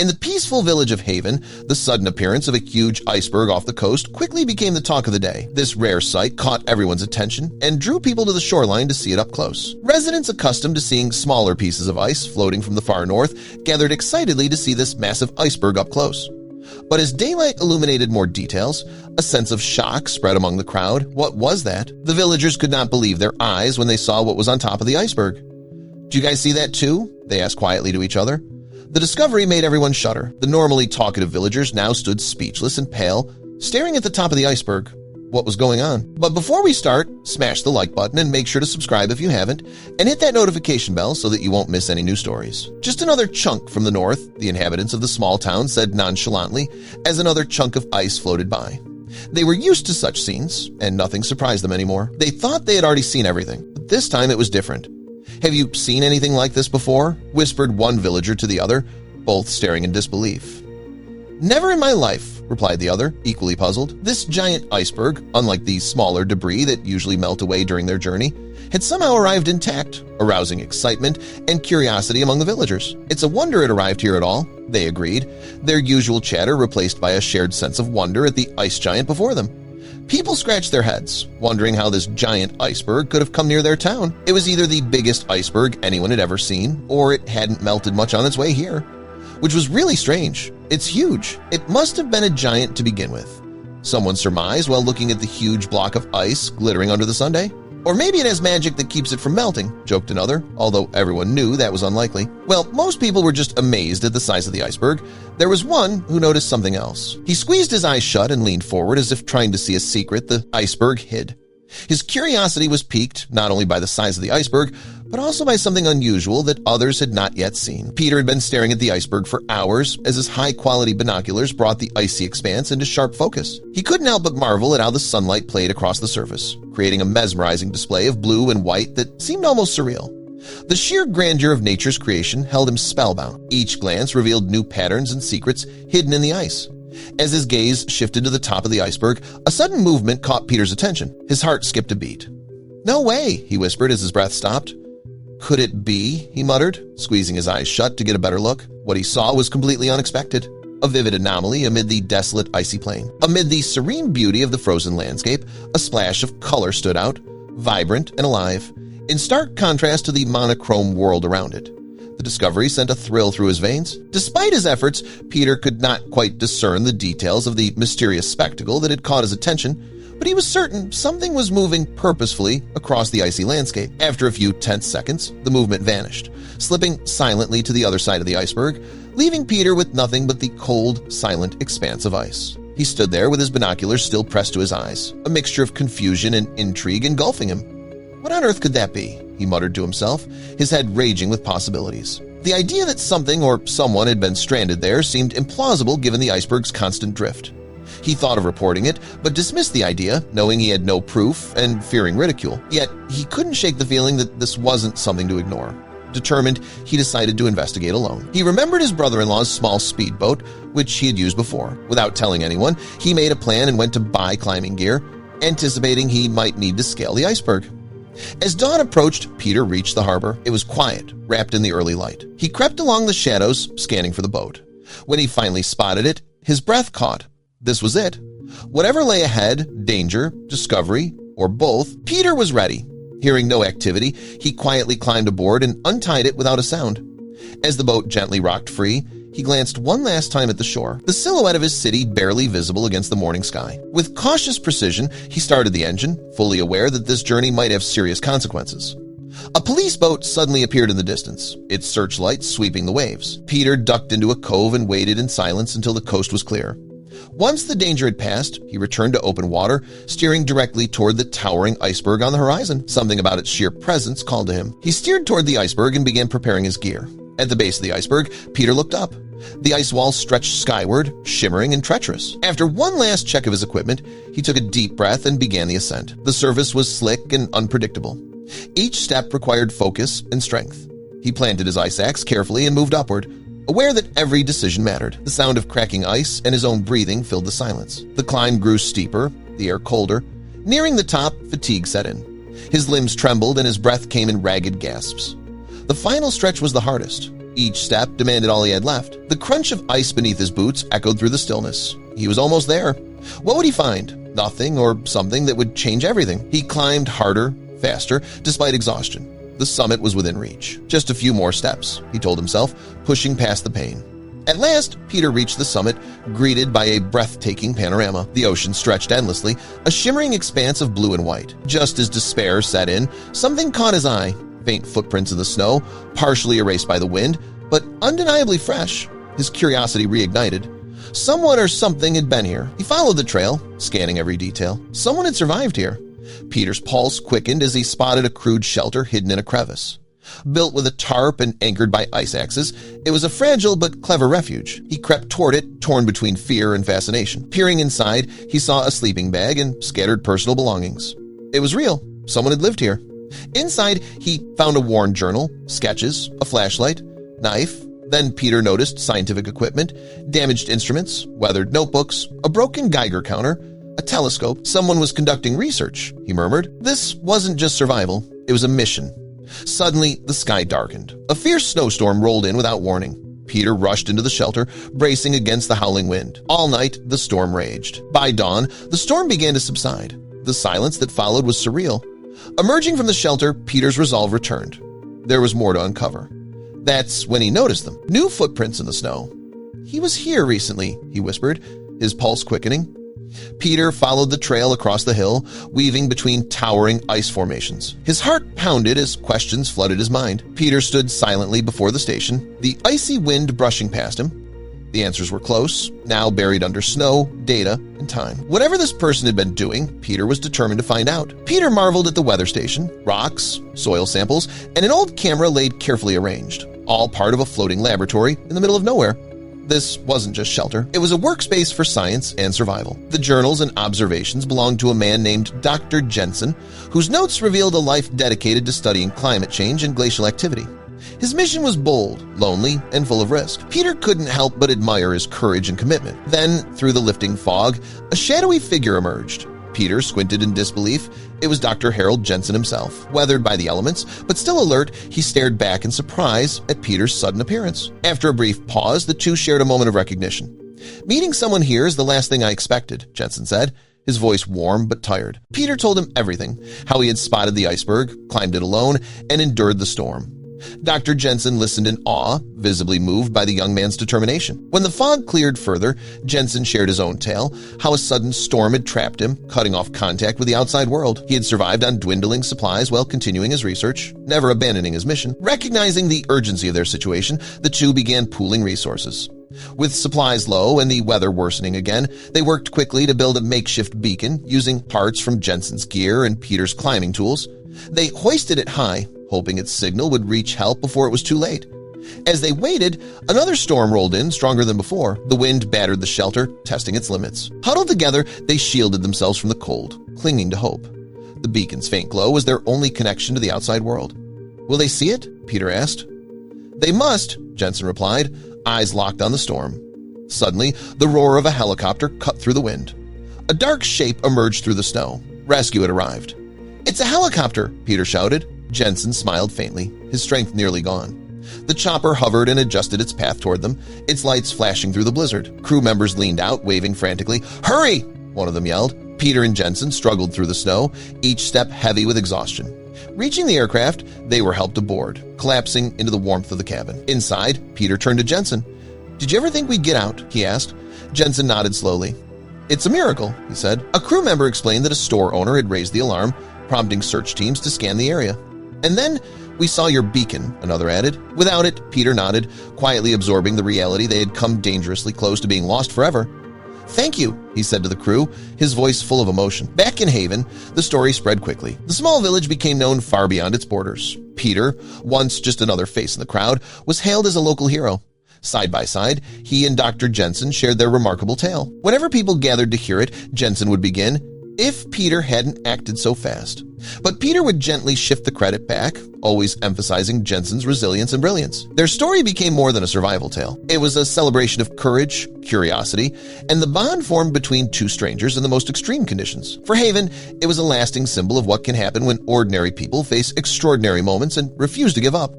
In the peaceful village of Haven, the sudden appearance of a huge iceberg off the coast quickly became the talk of the day. This rare sight caught everyone's attention and drew people to the shoreline to see it up close. Residents accustomed to seeing smaller pieces of ice floating from the far north gathered excitedly to see this massive iceberg up close. But as daylight illuminated more details, a sense of shock spread among the crowd. What was that? The villagers could not believe their eyes when they saw what was on top of the iceberg. "Do you guys see that too?" they asked quietly to each other. The discovery made everyone shudder. The normally talkative villagers now stood speechless and pale, staring at the top of the iceberg. What was going on? But before we start, smash the like button and make sure to subscribe if you haven't, and hit that notification bell so that you won't miss any new stories. "Just another chunk from the north," the inhabitants of the small town said nonchalantly as another chunk of ice floated by. They were used to such scenes, and nothing surprised them anymore. They thought they had already seen everything, but this time it was different. "Have you seen anything like this before?" whispered one villager to the other, both staring in disbelief. "Never in my life," replied the other, equally puzzled. This giant iceberg, unlike the smaller debris that usually melt away during their journey, had somehow arrived intact, arousing excitement and curiosity among the villagers. "It's a wonder it arrived here at all," they agreed, their usual chatter replaced by a shared sense of wonder at the ice giant before them. People scratched their heads, wondering how this giant iceberg could have come near their town. It was either the biggest iceberg anyone had ever seen, or it hadn't melted much on its way here, which was really strange. It's huge. It must have been a giant to begin with, someone surmised while looking at the huge block of ice glittering under the sundae. "Or maybe it has magic that keeps it from melting," joked another, although everyone knew that was unlikely. Well, most people were just amazed at the size of the iceberg. There was one who noticed something else. He squeezed his eyes shut and leaned forward as if trying to see a secret the iceberg hid. His curiosity was piqued not only by the size of the iceberg, but also by something unusual that others had not yet seen. Peter had been staring at the iceberg for hours as his high-quality binoculars brought the icy expanse into sharp focus. He couldn't help but marvel at how the sunlight played across the surface, creating a mesmerizing display of blue and white that seemed almost surreal. The sheer grandeur of nature's creation held him spellbound. Each glance revealed new patterns and secrets hidden in the ice. As his gaze shifted to the top of the iceberg, a sudden movement caught Peter's attention. His heart skipped a beat. "No way," he whispered as his breath stopped. "Could it be?" he muttered, squeezing his eyes shut to get a better look. What he saw was completely unexpected. A vivid anomaly amid the desolate icy plain. Amid the serene beauty of the frozen landscape, a splash of color stood out, vibrant and alive, in stark contrast to the monochrome world around it. The discovery sent a thrill through his veins. Despite his efforts, Peter could not quite discern the details of the mysterious spectacle that had caught his attention, but he was certain something was moving purposefully across the icy landscape. After a few tense seconds, the movement vanished, slipping silently to the other side of the iceberg, leaving Peter with nothing but the cold, silent expanse of ice. He stood there with his binoculars still pressed to his eyes, a mixture of confusion and intrigue engulfing him. What on earth could that be? He muttered to himself, his head raging with possibilities. The idea that something or someone had been stranded there seemed implausible given the iceberg's constant drift. He thought of reporting it, but dismissed the idea, knowing he had no proof and fearing ridicule. Yet he couldn't shake the feeling that this wasn't something to ignore. Determined, he decided to investigate alone. He remembered his brother-in-law's small speedboat, which he had used before. Without telling anyone, he made a plan and went to buy climbing gear, anticipating he might need to scale the iceberg. As dawn approached, Peter reached the harbor. It was quiet, wrapped in the early light. He crept along the shadows, scanning for the boat. When he finally spotted it, his breath caught. This was it. Whatever lay ahead, danger, discovery, or both, Peter was ready. Hearing no activity, he quietly climbed aboard and untied it without a sound. As the boat gently rocked free, he glanced one last time at the shore, the silhouette of his city barely visible against the morning sky. With cautious precision, he started the engine, fully aware that this journey might have serious consequences. A police boat suddenly appeared in the distance, its searchlights sweeping the waves. Peter ducked into a cove and waited in silence until the coast was clear. Once the danger had passed, he returned to open water, steering directly toward the towering iceberg on the horizon. Something about its sheer presence called to him. He steered toward the iceberg and began preparing his gear. At the base of the iceberg, Peter looked up. The ice wall stretched skyward, shimmering and treacherous. After one last check of his equipment, he took a deep breath and began the ascent. The surface was slick and unpredictable. Each step required focus and strength. He planted his ice axe carefully and moved upward, aware that every decision mattered. The sound of cracking ice and his own breathing filled the silence. The climb grew steeper, the air colder. Nearing the top, fatigue set in. His limbs trembled and his breath came in ragged gasps. The final stretch was the hardest. Each step demanded all he had left. The crunch of ice beneath his boots echoed through the stillness. He was almost there. What would he find? Nothing, or something that would change everything. He climbed harder, faster, despite exhaustion. The summit was within reach. Just a few more steps, he told himself, pushing past the pain. At last, Peter reached the summit, greeted by a breathtaking panorama. The ocean stretched endlessly, a shimmering expanse of blue and white. Just as despair set in, something caught his eye. Faint footprints in the snow, partially erased by the wind, but undeniably fresh. His curiosity reignited. Someone or something had been here. He followed the trail, scanning every detail. Someone had survived here. Peter's pulse quickened as he spotted a crude shelter hidden in a crevice. Built with a tarp and anchored by ice axes, it was a fragile but clever refuge. He crept toward it, torn between fear and fascination. Peering inside, he saw a sleeping bag and scattered personal belongings. It was real. Someone had lived here. Inside, he found a worn journal, sketches, a flashlight, knife. Then Peter noticed scientific equipment, damaged instruments, weathered notebooks, a broken Geiger counter, a telescope. Someone was conducting research, he murmured. This wasn't just survival. It was a mission. Suddenly, the sky darkened. A fierce snowstorm rolled in without warning. Peter rushed into the shelter, bracing against the howling wind. All night, the storm raged. By dawn, the storm began to subside. The silence that followed was surreal. Emerging from the shelter, Peter's resolve returned. There was more to uncover. That's when he noticed them. New footprints in the snow. He was here recently, he whispered, his pulse quickening. Peter followed the trail across the hill, weaving between towering ice formations. His heart pounded as questions flooded his mind. Peter stood silently before the station, the icy wind brushing past him. The answers were close, now buried under snow, data, and time. Whatever this person had been doing, Peter was determined to find out. Peter marveled at the weather station, rocks, soil samples, and an old camera laid carefully arranged, all part of a floating laboratory in the middle of nowhere. This wasn't just shelter. It was a workspace for science and survival. The journals and observations belonged to a man named Dr. Jensen, whose notes revealed a life dedicated to studying climate change and glacial activity. His mission was bold, lonely, and full of risk. Peter couldn't help but admire his courage and commitment. Then, through the lifting fog, a shadowy figure emerged. Peter squinted in disbelief. It was Dr. Harold Jensen himself. Weathered by the elements, but still alert, he stared back in surprise at Peter's sudden appearance. After a brief pause, the two shared a moment of recognition. "Meeting someone here is the last thing I expected," Jensen said, his voice warm but tired. Peter told him everything, how he had spotted the iceberg, climbed it alone, and endured the storm. Dr. Jensen listened in awe, visibly moved by the young man's determination. When the fog cleared further, Jensen shared his own tale, how a sudden storm had trapped him, cutting off contact with the outside world. He had survived on dwindling supplies while continuing his research, never abandoning his mission. Recognizing the urgency of their situation, the two began pooling resources. With supplies low and the weather worsening again, they worked quickly to build a makeshift beacon using parts from Jensen's gear and Peter's climbing tools. They hoisted it high, hoping its signal would reach help before it was too late. As they waited, another storm rolled in, stronger than before. The wind battered the shelter, testing its limits. Huddled together, they shielded themselves from the cold, clinging to hope. The beacon's faint glow was their only connection to the outside world. "Will they see it?" Peter asked. "They must," Jensen replied, eyes locked on the storm. Suddenly, the roar of a helicopter cut through the wind. A dark shape emerged through the snow. Rescue had arrived. "It's a helicopter!" Peter shouted. Jensen smiled faintly, his strength nearly gone. The chopper hovered and adjusted its path toward them, its lights flashing through the blizzard. Crew members leaned out, waving frantically. "Hurry!" one of them yelled. Peter and Jensen struggled through the snow, each step heavy with exhaustion. Reaching the aircraft, they were helped aboard, collapsing into the warmth of the cabin. Inside, Peter turned to Jensen. "Did you ever think we'd get out?" he asked. Jensen nodded slowly. "It's a miracle," he said. A crew member explained that a store owner had raised the alarm, prompting search teams to scan the area. "And then we saw your beacon," another added. Without it, Peter nodded, quietly absorbing the reality they had come dangerously close to being lost forever. "Thank you," he said to the crew, his voice full of emotion. Back in Haven, the story spread quickly. The small village became known far beyond its borders. Peter, once just another face in the crowd, was hailed as a local hero. Side by side, he and Dr. Jensen shared their remarkable tale. Whenever people gathered to hear it, Jensen would begin, "If Peter hadn't acted so fast." But Peter would gently shift the credit back, always emphasizing Jensen's resilience and brilliance. Their story became more than a survival tale. It was a celebration of courage, curiosity, and the bond formed between two strangers in the most extreme conditions. For Haven, it was a lasting symbol of what can happen when ordinary people face extraordinary moments and refuse to give up.